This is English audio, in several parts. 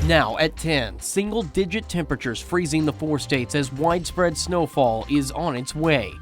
Now at 10, single-digit temperatures freezing the 4 states as widespread snowfall is on its way.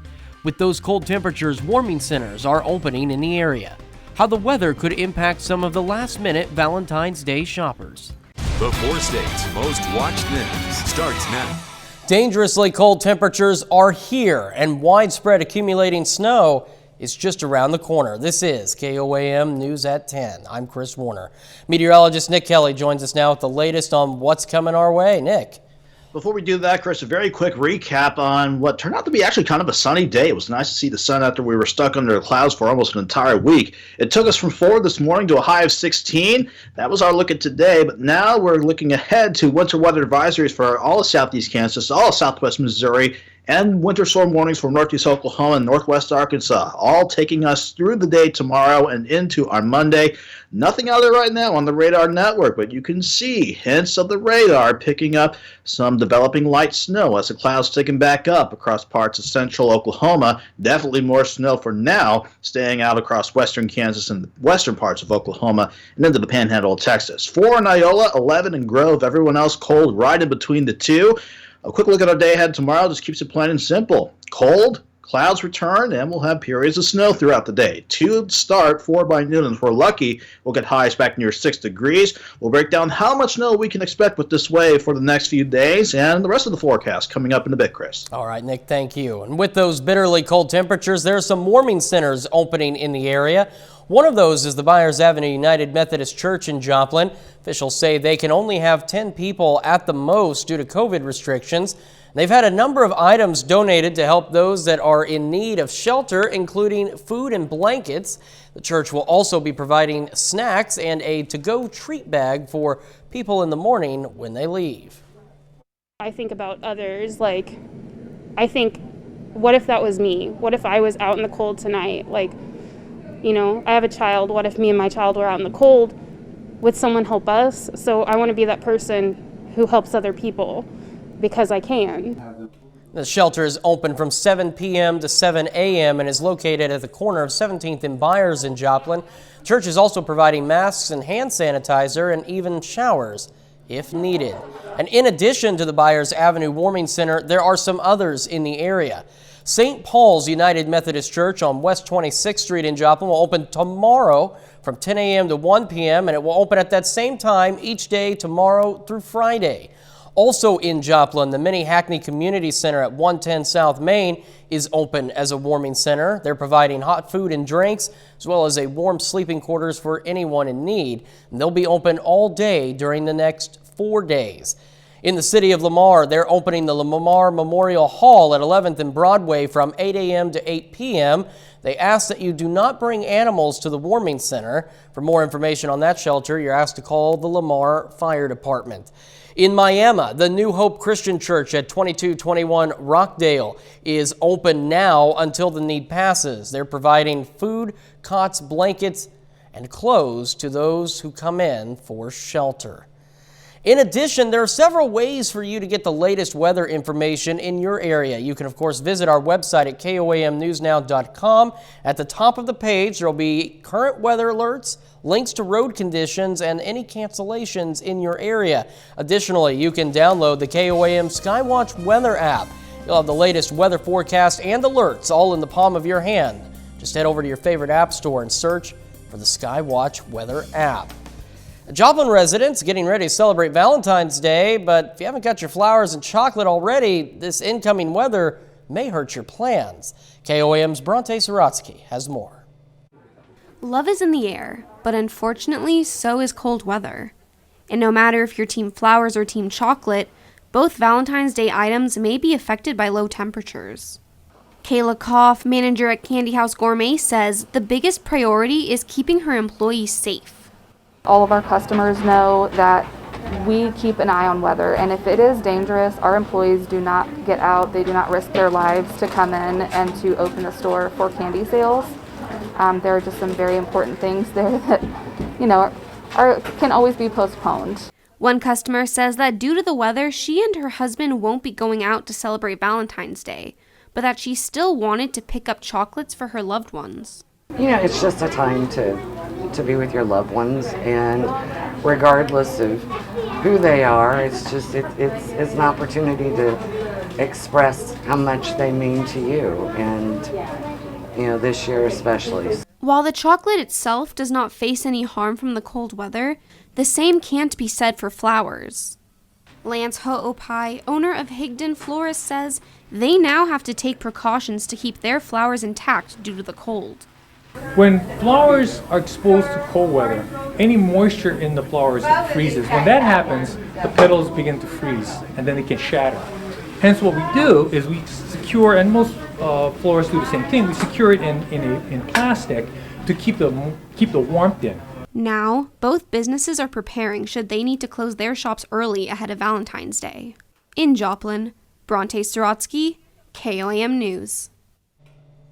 With those cold temperatures, warming centers are opening in the area. How the weather could impact some of the last-minute Valentine's Day shoppers. The 4 states' most watched news starts now. Dangerously cold temperatures are here, and widespread accumulating snow is just around the corner. This is KOAM News at 10. I'm Chris Warner. Meteorologist Nick Kelly joins us now with the latest on what's coming our way. Nick. Before we do that, Chris, a very quick recap on what turned out to be actually kind of a sunny day. It was nice to see the sun after we were stuck under the clouds for almost an entire week. It took us from 4 this morning to a high of 16. That was our look at today, but now we're looking ahead to winter weather advisories for all of southeast Kansas, all of southwest Missouri, and winter storm warnings for northeast Oklahoma and northwest Arkansas, all taking us through the day tomorrow and into our Monday. Nothing out there right now on the radar network, but you can see hints of the radar picking up some developing light snow as the clouds taking back up across parts of central Oklahoma. Definitely more snow for now, staying out across western Kansas and the western parts of Oklahoma and into the panhandle of Texas. 4 in Iola, 11 in Grove, everyone else cold right in between the two. A quick look at our day ahead tomorrow just keeps it plain and simple. Cold, clouds return, and we'll have periods of snow throughout the day. 2 start, 4 by noon, and if we're lucky, we'll get highs back near 6 degrees. We'll break down how much snow we can expect with this wave for the next few days and the rest of the forecast coming up in a bit, Chris. All right, Nick, thank you. And with those bitterly cold temperatures, there are some warming centers opening in the area. One of those is the Byers Avenue United Methodist Church in Joplin. Officials say they can only have 10 people at the most due to COVID restrictions. They've had a number of items donated to help those that are in need of shelter, including food and blankets. The church will also be providing snacks and a to-go treat bag for people in the morning when they leave. I think about others, I think, what if that was me? What if I was out in the cold tonight? I have a child. What if me and my child were out in the cold? Would someone help us? So I want to be that person who helps other people because I can. The shelter is open from 7 p.m. to 7 a.m. and is located at the corner of 17th and Byers in Joplin. The church is also providing masks and hand sanitizer and even showers if needed. And in addition to the Byers Avenue Warming Center, there are some others in the area. St. Paul's United Methodist Church on West 26th Street in Joplin will open tomorrow from 10 a.m. to 1 p.m. and it will open at that same time each day tomorrow through Friday. Also in Joplin, the Mini Hackney Community Center at 110 South Main is open as a warming center. They're providing hot food and drinks as well as a warm sleeping quarters for anyone in need. And they'll be open all day during the next 4 days. In the city of Lamar, they're opening the Lamar Memorial Hall at 11th and Broadway from 8 a.m. to 8 p.m. They ask that you do not bring animals to the warming center. For more information on that shelter, you're asked to call the Lamar Fire Department. In Miami, the New Hope Christian Church at 2221 Rockdale is open now until the need passes. They're providing food, cots, blankets, and clothes to those who come in for shelter. In addition, there are several ways for you to get the latest weather information in your area. You can, of course, visit our website at KOAMnewsnow.com. At the top of the page, there will be current weather alerts, links to road conditions, and any cancellations in your area. Additionally, you can download the KOAM Skywatch weather app. You'll have the latest weather forecast and alerts all in the palm of your hand. Just head over to your favorite app store and search for the Skywatch weather app. Joplin residents getting ready to celebrate Valentine's Day, but if you haven't got your flowers and chocolate already, this incoming weather may hurt your plans. KOAM's Bronte Saratsky has more. Love is in the air, but unfortunately, so is cold weather. And no matter if you're Team Flowers or Team Chocolate, both Valentine's Day items may be affected by low temperatures. KAYLA KOFF, manager at Candy House Gourmet, says the biggest priority is keeping her employees safe. All of our customers know that we keep an eye on weather, and if it is dangerous, our employees do not get out. They do not risk their lives to come in and to open the store for candy sales. There are just some very important things there that, can always be postponed. One customer says that due to the weather, she and her husband won't be going out to celebrate Valentine's Day, but that she still wanted to pick up chocolates for her loved ones. It's just a time to be with your loved ones, and regardless of who they are. It's just it's an opportunity to express how much they mean to you, and this year especially. While the chocolate itself does not face any harm from the cold weather, the same can't be said for flowers. Lance Ho'opai, owner of Higdon Florist, says they now have to take precautions to keep their flowers intact due to the cold. When flowers are exposed to cold weather, any moisture in the flowers freezes. When that happens, the petals begin to freeze and then they can shatter. Hence what we do is we secure, and most florists do the same thing, we secure it in plastic to keep the warmth in. Now, both businesses are preparing should they need to close their shops early ahead of Valentine's Day. In Joplin, Bronte Sorotsky, KOAM News.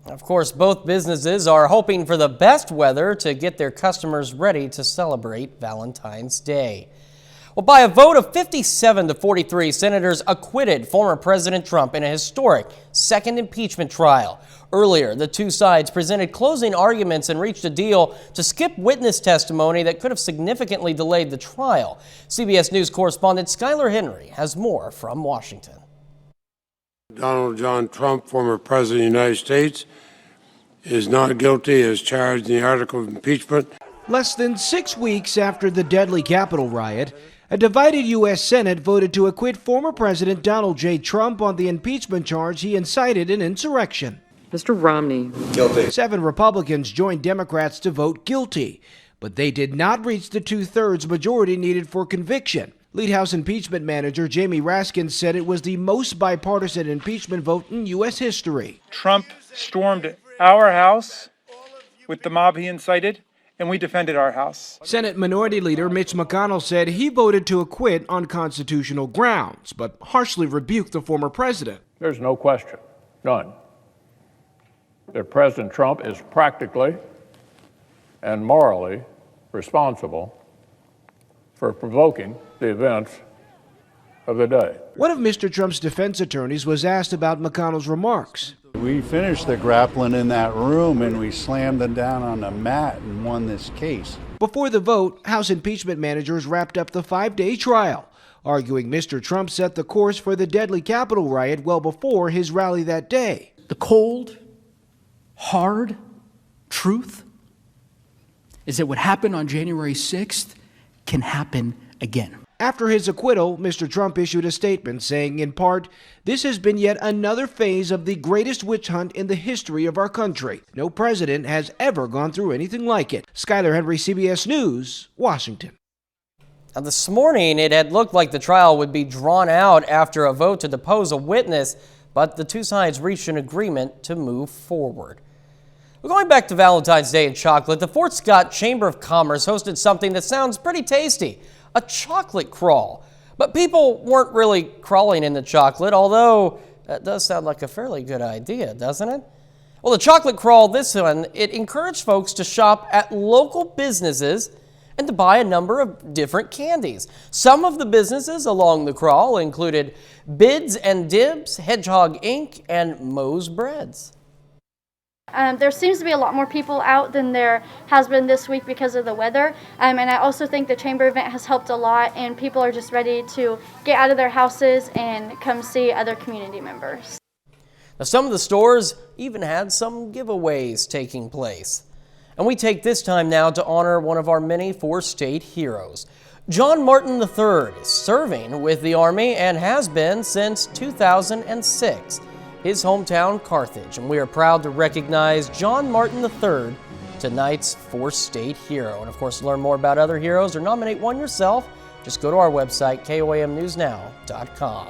Of course, both businesses are hoping for the best weather to get their customers ready to celebrate Valentine's Day. Well, by a vote of 57 to 43, senators acquitted former President Trump in a historic second impeachment trial. Earlier, the two sides presented closing arguments and reached a deal to skip witness testimony that could have significantly delayed the trial. CBS News correspondent Skylar Henry has more from Washington. Donald John Trump, former President of the United States, is not guilty as charged in the article of impeachment. Less than 6 weeks after the deadly Capitol riot, a divided U.S. Senate voted to acquit former President Donald J. Trump on the impeachment charge he incited an insurrection. Mr. Romney. Guilty. 7 Republicans joined Democrats to vote guilty, but they did not reach the 2/3 majority needed for conviction. Lead House impeachment manager Jamie Raskin said it was the most bipartisan impeachment vote in U.S. history. Trump stormed our house with the mob he incited, and we defended our house. Senate Minority Leader Mitch McConnell said he voted to acquit on constitutional grounds, but harshly rebuked the former president. There's no question, none, that President Trump is practically and morally responsible for provoking the events of the day. One of Mr. Trump's defense attorneys was asked about McConnell's remarks. We finished the grappling in that room and we slammed them down on the mat and won this case. Before the vote, House impeachment managers wrapped up the 5-day trial, arguing Mr. Trump set the course for the deadly Capitol riot well before his rally that day. The cold, hard truth is that what happened on January 6th can happen again. After his acquittal, Mr. Trump issued a statement saying, in part, "This has been yet another phase of the greatest witch hunt in the history of our country. No president has ever gone through anything like it." Skylar Henry, CBS News, Washington. Now, this morning, it had looked like the trial would be drawn out after a vote to depose a witness, but the two sides reached an agreement to move forward. Going back to Valentine's Day and chocolate, the Fort Scott Chamber of Commerce hosted something that sounds pretty tasty. A chocolate crawl. But people weren't really crawling in the chocolate, although that does sound like a fairly good idea, doesn't it? Well, the chocolate crawl, this one, it encouraged folks to shop at local businesses and to buy a number of different candies. Some of the businesses along the crawl included Bids and Dibs, Hedgehog Inc., and Moe's Breads. There seems to be a lot more people out than there has been this week because of the weather. And I also think the chamber event has helped a lot, and people are just ready to get out of their houses and come see other community members. Now, some of the stores even had some giveaways taking place. And we take this time now to honor one of our many four-state heroes. John Martin III is serving with the Army and has been since 2006. His hometown, Carthage, and we are proud to recognize John Martin III, tonight's four-state hero. And of course, to learn more about other heroes or nominate one yourself, just go to our website, KOAMNewsNow.com.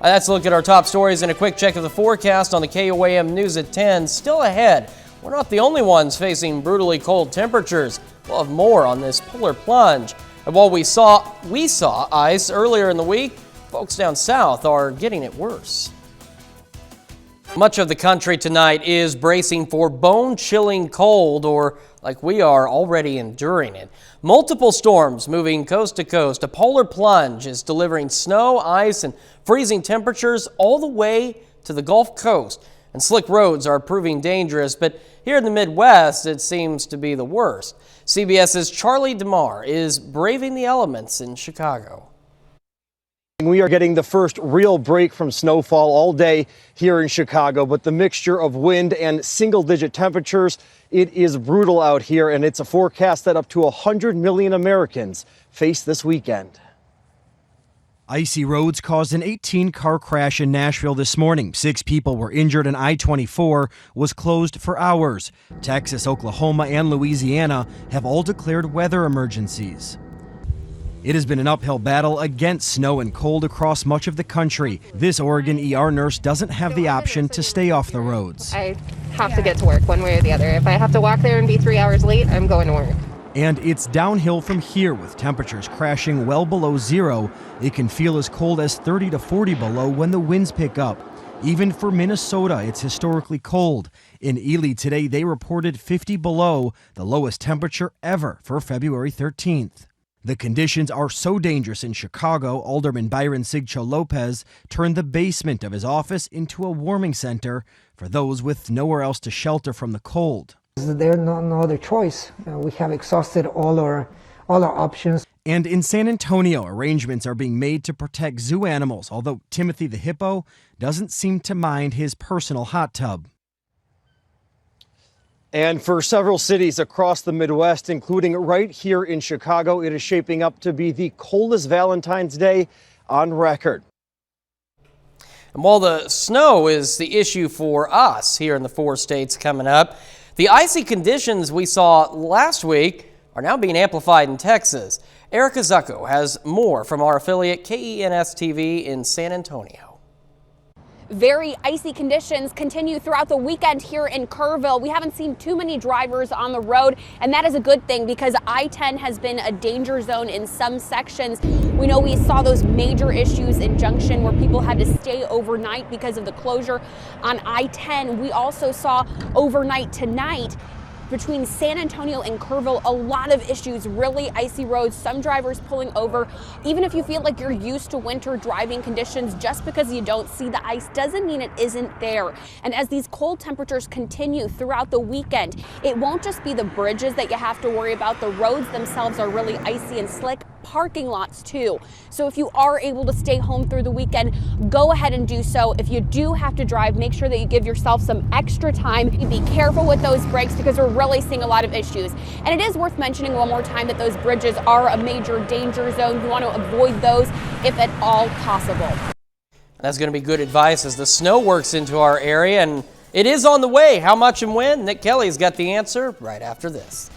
That's a look at our top stories and a quick check of the forecast on the KOAM News at 10. Still ahead, we're not the only ones facing brutally cold temperatures. We'll have more on this polar plunge. And while we saw ice earlier in the week, folks down south are getting it worse. Much of the country tonight is bracing for bone-chilling cold, or like we are, already enduring it. Multiple storms moving coast to coast. A polar plunge is delivering snow, ice, and freezing temperatures all the way to the Gulf Coast. And slick roads are proving dangerous, but here in the Midwest, it seems to be the worst. CBS's Charlie DeMar is braving the elements in Chicago. We are getting the first real break from snowfall all day here in Chicago, but the mixture of wind and single-digit temperatures, it is brutal out here, and it's a forecast that up to 100 million Americans face this weekend. Icy roads caused an 18-car crash in Nashville this morning. 6 people were injured and I-24 was closed for hours. Texas, Oklahoma, and Louisiana have all declared weather emergencies. It has been an uphill battle against snow and cold across much of the country. This Oregon ER nurse doesn't have the option to stay off the roads. I have to get to work one way or the other. If I have to walk there and be 3 hours late, I'm going to work. And it's downhill from here with temperatures crashing well below zero. It can feel as cold as 30 to 40 below when the winds pick up. Even for Minnesota, it's historically cold. In Ely today, they reported 50 below, the lowest temperature ever for February 13th. The conditions are so dangerous in Chicago, Alderman Byron Sigcho Lopez turned the basement of his office into a warming center for those with nowhere else to shelter from the cold. There's no other choice. We have exhausted all our options. And in San Antonio, arrangements are being made to protect zoo animals, although Timothy the hippo doesn't seem to mind his personal hot tub. And for several cities across the Midwest, including right here in Chicago, it is shaping up to be the coldest Valentine's Day on record. And while the snow is the issue for us here in the 4 states coming up, the icy conditions we saw last week are now being amplified in Texas. Erica Zucco has more from our affiliate KENS-TV in San Antonio. Very icy conditions continue throughout the weekend here in Kerrville. We haven't seen too many drivers on the road, and that is a good thing because I-10 has been a danger zone in some sections. We know we saw those major issues in Junction where people had to stay overnight because of the closure on I-10. We also saw overnight tonight between San Antonio and Kerrville, a lot of issues, really icy roads, some drivers pulling over. Even if you feel like you're used to winter driving conditions, just because you don't see the ice doesn't mean it isn't there. And as these cold temperatures continue throughout the weekend, it won't just be the bridges that you have to worry about. The roads themselves are really icy and slick, parking lots too. So if you are able to stay home through the weekend, go ahead and do so. If you do have to drive, make sure that you give yourself some extra time. Be careful with those brakes because we're really seeing a lot of issues. And it is worth mentioning one more time that those bridges are a major danger zone. You want to avoid those if at all possible. That's going to be good advice as the snow works into our area, and it is on the way. How much and when? Nick Kelly's got the answer right after this.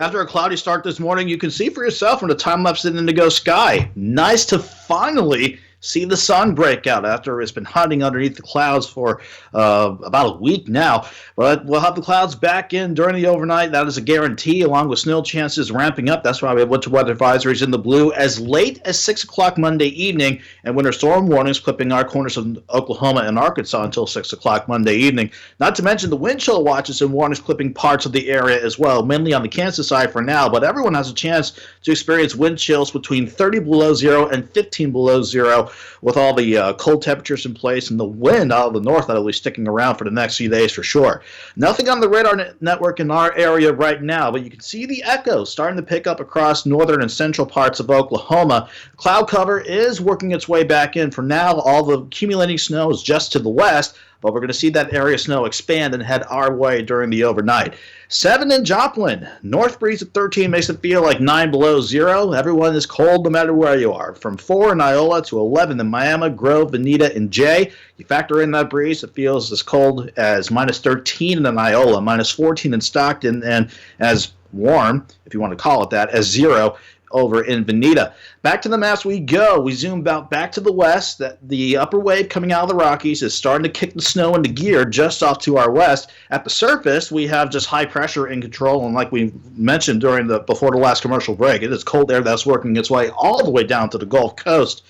After a cloudy start this morning, you can see for yourself in the time-lapse in the NEGUSE sky. Nice to finally see the sun break out after it's been hiding underneath the clouds for about a week now. But we'll have the clouds back in during the overnight. That is a guarantee, along with snow chances ramping up. That's why we have winter weather advisories in the blue as late as 6 o'clock Monday evening, and winter storm warnings clipping our corners of Oklahoma and Arkansas until 6 o'clock Monday evening. Not to mention the wind chill watches and warnings clipping parts of the area as well, mainly on the Kansas side for now, but everyone has a chance to experience wind chills between 30 below zero and 15 below zero with all the cold temperatures in place and the wind out of the north that'll be sticking around for the next few days for sure. Nothing on the radar network in our area right now, but you can see the echoes starting to pick up across northern and central parts of Oklahoma. Cloud cover is working its way back in. For now, all the accumulating snow is just to the west, but we're going to see that area of snow expand and head our way during the overnight. 7 in Joplin. North breeze at 13 makes it feel like 9 below zero. Everyone is cold no matter where you are. From 4 in Iola to 11 in Miami, Grove, Veneta, and Jay. You factor in that breeze, it feels as cold as minus 13 in Iola, minus 14 in Stockton, and as warm, if you want to call it that, as 0 over in Veneta. Back to the maps we go. We zoom back to the west. That the upper wave coming out of the Rockies is starting to kick the snow into gear just off to our west. At the surface, we have just high pressure in control, and like we mentioned before the last commercial break, it is cold air that's working its way all the way down to the Gulf Coast.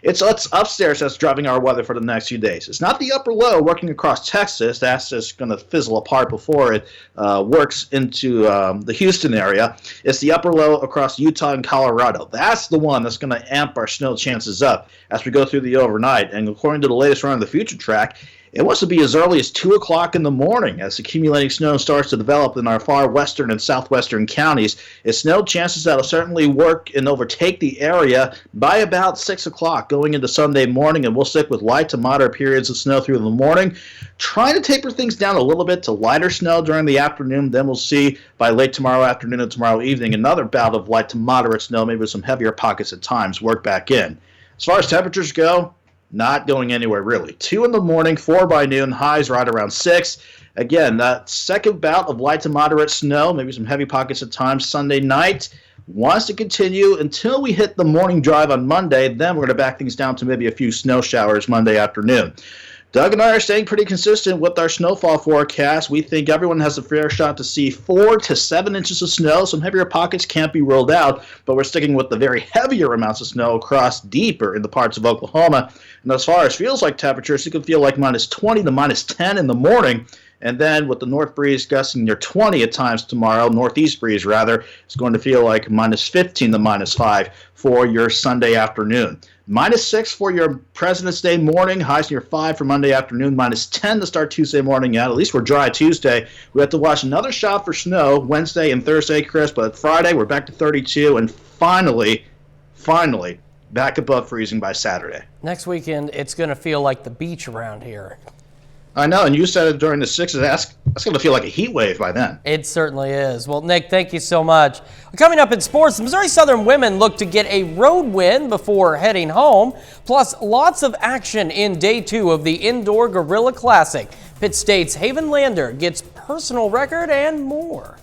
It's upstairs that's driving our weather for the next few days. It's not the upper low working across Texas. That's just going to fizzle apart before it works into the Houston area. It's the upper low across Utah and Colorado. That's the one that's going to amp our snow chances up as we go through the overnight. And according to the latest run of the future track, It wants to be as early as 2 o'clock in the morning as accumulating snow starts to develop in our far western and southwestern counties. It's snow chances that will certainly work and overtake the area by about 6 o'clock going into Sunday morning, and we'll stick with light to moderate periods of snow through the morning. Trying to taper things down a little bit to lighter snow during the afternoon. Then we'll see by late tomorrow afternoon and tomorrow evening another bout of light to moderate snow, maybe with some heavier pockets at times, work back in. As far as temperatures go, not going anywhere really. 2 in the morning, 4 by noon, highs right around 6. Again, that second bout of light to moderate snow, maybe some heavy pockets at times Sunday night, wants to continue until we hit the morning drive on Monday. Then we're going to back things down to maybe a few snow showers Monday afternoon. Doug and I are staying pretty consistent with our snowfall forecast. We think everyone has a fair shot to see 4 to 7 inches of snow. Some heavier pockets can't be ruled out, but we're sticking with the very heavier amounts of snow across deeper in the parts of Oklahoma. And as far as feels like temperatures, it can feel like minus 20 to minus 10 in the morning. And then with the north breeze gusting near 20 at times tomorrow, northeast breeze rather, it's going to feel like minus 15 to minus 5 for your Sunday afternoon. Minus 6 for your President's Day morning, highs near 5 for Monday afternoon, minus 10 to start Tuesday morning out. At least we're dry Tuesday. We have to watch another shot for snow Wednesday and Thursday, Chris, but Friday we're back to 32, and finally, back above freezing by Saturday. Next weekend, it's going to feel like the beach around here. I know, and you said it during the 60s. That's going to feel like a heat wave by then. It certainly is. Well, Nick, thank you so much. Coming up in sports, the Missouri Southern women look to get a road win before heading home. Plus, lots of action in day 2 of the Indoor Gorilla Classic. Pitt State's Haven Lander gets personal record and more.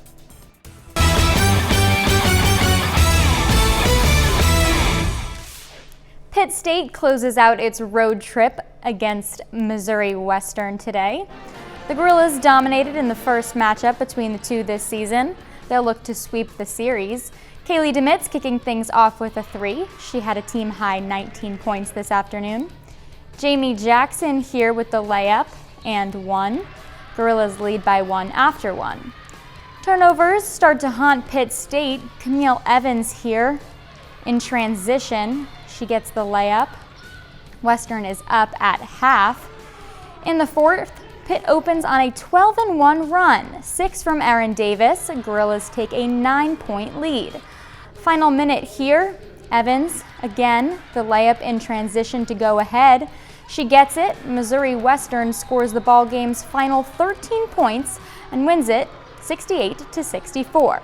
Pitt State closes out its road trip against Missouri Western today. The Gorillas dominated in the first matchup between the two this season. They'll look to sweep the series. Kaylee DeMitz kicking things off with a 3. She had a team-high 19 points this afternoon. Jamie Jackson here with the layup and 1. Gorillas lead by 1 after 1. Turnovers start to haunt Pitt State. Camille Evans here in transition. She gets the layup. Western is up at half. In the fourth, Pitt opens on a 12-1 run. 6 from Erin Davis. Gorillas take a 9-point lead. Final minute here. Evans, again, the layup in transition to go ahead. She gets it. Missouri Western scores the ball game's final 13 points and wins it 68-64.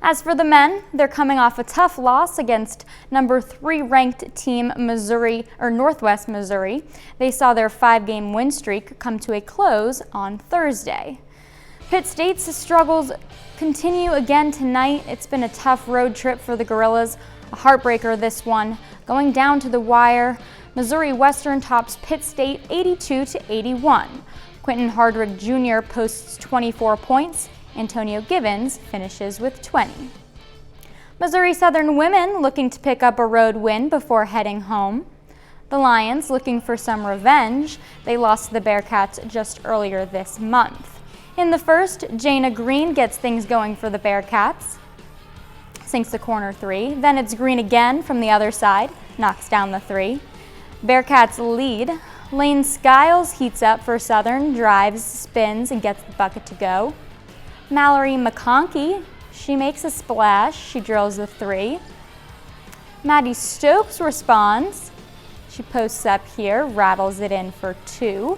As for the men, they're coming off a tough loss against number 3 ranked team Northwest Missouri. They saw their 5-game win streak come to a close on Thursday. Pitt State's struggles continue again tonight. It's been a tough road trip for the Gorillas. A heartbreaker this one. Going down to the wire, Missouri Western tops Pitt State 82-81. Quentin Hardrict Jr. posts 24 points. Antonio Givens finishes with 20. Missouri Southern women looking to pick up a road win before heading home. The Lions looking for some revenge. They lost to the Bearcats just earlier this month. In the first, Jana Green gets things going for the Bearcats. Sinks the corner 3. Then it's Green again from the other side. Knocks down the 3. Bearcats lead. Lane Skiles heats up for Southern, drives, spins, and gets the bucket to go. Mallory McConkey, she makes a splash. She drills the 3. Maddie Stokes responds. She posts up here, rattles it in for 2.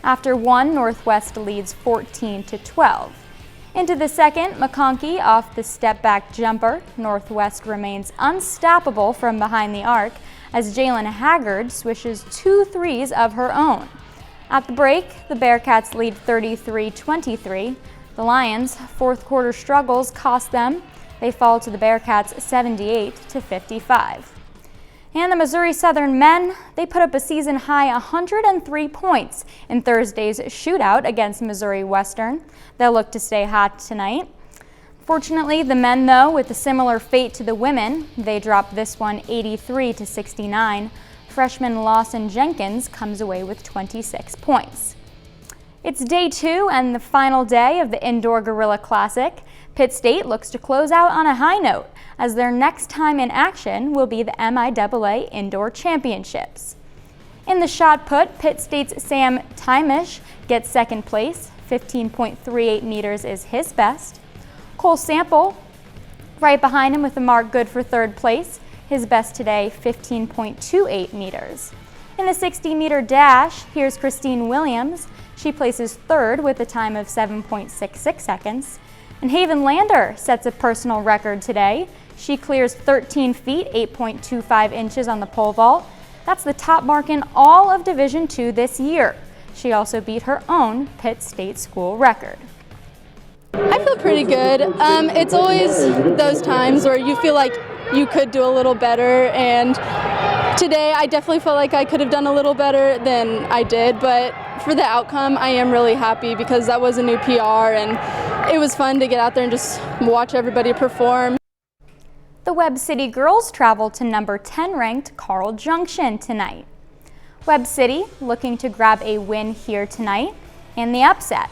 After 1, Northwest leads 14-12. Into the second, McConkey off the step-back jumper. Northwest remains unstoppable from behind the arc as Jalen Haggard swishes 2 threes of her own. At the break, the Bearcats lead 33-23. The Lions' fourth quarter struggles cost them. They fall to the Bearcats 78-55. And the Missouri Southern men, they put up a season-high 103 points in Thursday's shootout against Missouri Western. They'll look to stay hot tonight. Fortunately, the men, though, with a similar fate to the women, they drop this one 83-69. Freshman Lawson Jenkins comes away with 26 points. It's day 2 and the final day of the Indoor Gorilla Classic. Pitt State looks to close out on a high note as their next time in action will be the MIAA Indoor Championships. In the shot put, Pitt State's Sam Tymish gets second place. 15.38 meters is his best. Cole Sample right behind him with a mark good for third place. His best today, 15.28 meters. In the 60-meter dash, here's Christine Williams. She places third with a time of 7.66 seconds. And Haven Lander sets a personal record today. She clears 13 feet, 8.25 inches on the pole vault. That's the top mark in all of Division II this year. She also beat her own Pitt State school record. I feel pretty good. It's always those times where you feel like you could do a little better, and today I definitely felt like I could have done a little better than I did, but for the outcome I am really happy because that was a new PR and it was fun to get out there and just watch everybody perform. The Webb City girls travel to number 10 ranked Carl Junction tonight. Webb City looking to grab a win here tonight and the upset.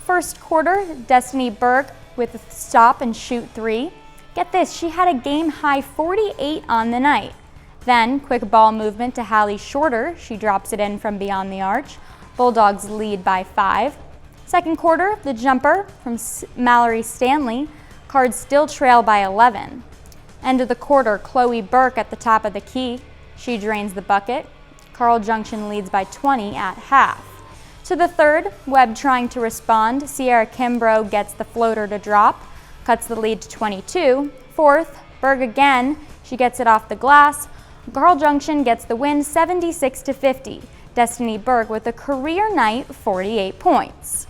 First quarter, Destiny Burke with a stop and shoot three. Get this, she had a game high 48 on the night. Then quick ball movement to Hallie Shorter. She drops it in from beyond the arch. Bulldogs lead by 5. Second quarter, the jumper from Mallory Stanley. Cards still trail by 11. End of the quarter, Chloe Burke at the top of the key. She drains the bucket. Carl Junction leads by 20 at half. To the third, Webb trying to respond. Sierra Kimbrough gets the floater to drop, cuts the lead to 22. Fourth, Berg again. She gets it off the glass. Carl Junction gets the win 76-50. Destiny Burke with a career night 48 points.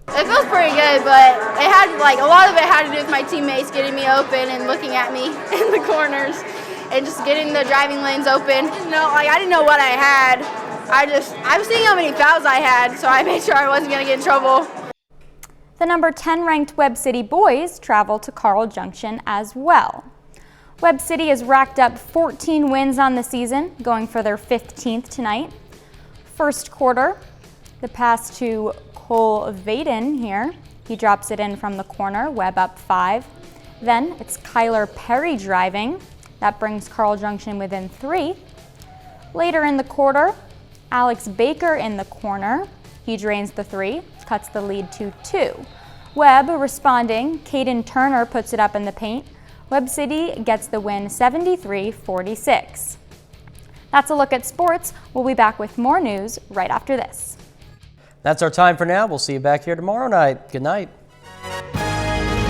It feels pretty good, but it had a lot of it had to do with my teammates getting me open and looking at me in the corners and just getting the driving lanes open. I didn't know what I had. I was seeing how many fouls I had, so I made sure I wasn't going to get in trouble. The number 10 ranked Webb City boys travel to Carl Junction as well. Webb City has racked up 14 wins on the season, going for their 15th tonight. First quarter, the pass to Cole Vaden here. He drops it in from the corner, Webb up 5. Then it's Kyler Perry driving. That brings Carl Junction within 3. Later in the quarter, Alex Baker in the corner. He drains the 3, cuts the lead to 2. Webb responding, Caden Turner puts it up in the paint. Webb City gets the win 73-46. That's a look at sports. We'll be back with more news right after this. That's our time for now. We'll see you back here tomorrow night. Good night.